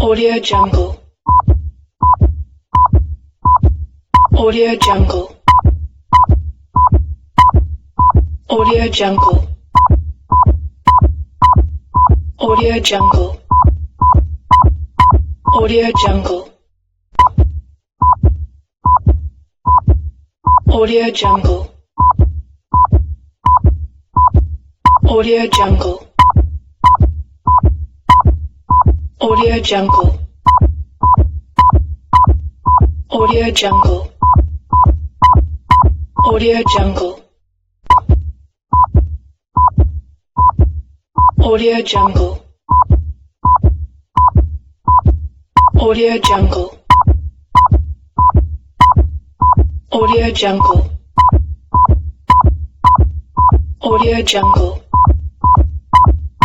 Audio Jungle. Audio Jungle. Audio Jungle. Audio Jungle. Audio Jungle. Audio Jungle. Audio Jungle. Audio Jungle. Audio Jungle. Audio Jungle. Audio Jungle. Audio Jungle. Audio Jungle. Audio Jungle.